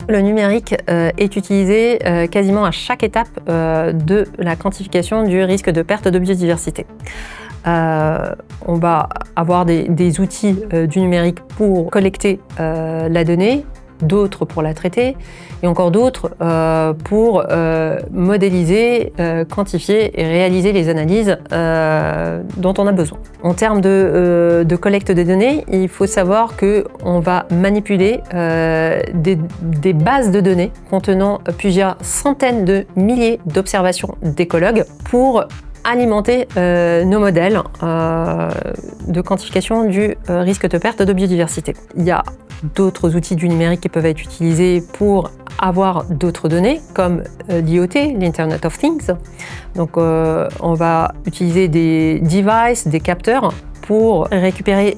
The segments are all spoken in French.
Le numérique est utilisé quasiment à chaque étape de la quantification du risque de perte de biodiversité. On va avoir des outils du numérique pour collecter la donnée, d'autres pour la traiter et encore d'autres pour modéliser, quantifier et réaliser les analyses dont on a besoin. En termes de collecte de données, il faut savoir qu'on va manipuler des bases de données contenant plusieurs centaines de milliers d'observations d'écologues pour alimenter nos modèles de quantification du risque de perte de biodiversité. Il y a d'autres outils du numérique qui peuvent être utilisés pour avoir d'autres données, comme l'IoT, l'Internet of Things. Donc on va utiliser des devices, des capteurs pour récupérer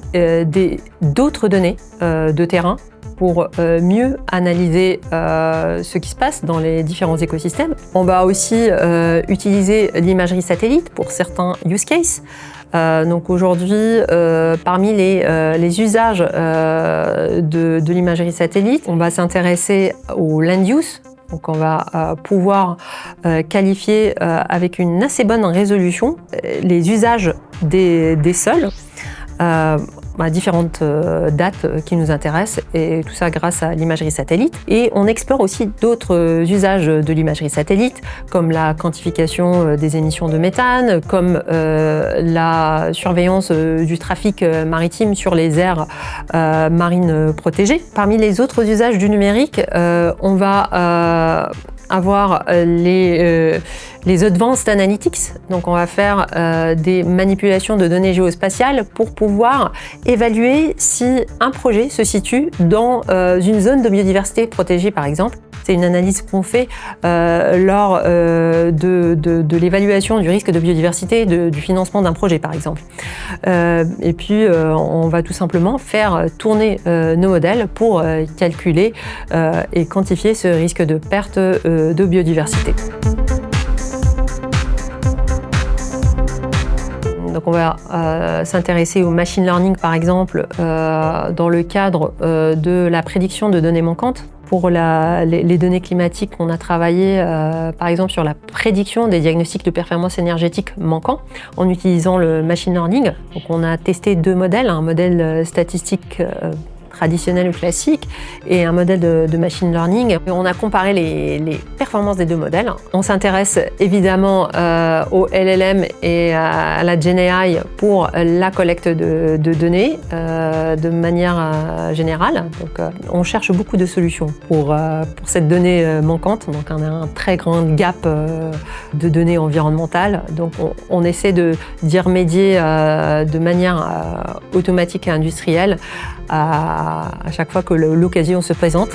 d'autres données de terrain pour mieux analyser ce qui se passe dans les différents écosystèmes. On va aussi utiliser l'imagerie satellite pour certains use cases. Donc aujourd'hui, parmi les usages de l'imagerie satellite, on va s'intéresser au land use. Donc on va pouvoir qualifier avec une assez bonne résolution les usages des sols à différentes dates qui nous intéressent, et tout ça grâce à l'imagerie satellite. Et on explore aussi d'autres usages de l'imagerie satellite, comme la quantification des émissions de méthane, comme la surveillance du trafic maritime sur les aires marines protégées. Parmi les autres usages du numérique, on va avoir les Advanced Analytics. Donc on va faire des manipulations de données géospatiales pour pouvoir évaluer si un projet se situe dans une zone de biodiversité protégée, par exemple. C'est une analyse qu'on fait lors de l'évaluation du risque de biodiversité du financement d'un projet, par exemple. Et puis, on va tout simplement faire tourner nos modèles pour calculer et quantifier ce risque de perte de biodiversité. Donc on va s'intéresser au machine learning, par exemple, dans le cadre de la prédiction de données manquantes. Pour les données climatiques, on a travaillé par exemple sur la prédiction des diagnostics de performance énergétique manquants en utilisant le machine learning. Donc on a testé deux modèles, un modèle statistique traditionnel ou classique et un modèle de machine learning. Et on a comparé les performances des deux modèles. On s'intéresse évidemment au LLM et à la GenAI pour la collecte de données de manière générale. Donc, on cherche beaucoup de solutions pour cette donnée manquante. Donc on a un très grand gap de données environnementales. Donc on essaie d'y remédier de manière automatique et industrielle à chaque fois que l'occasion se présente.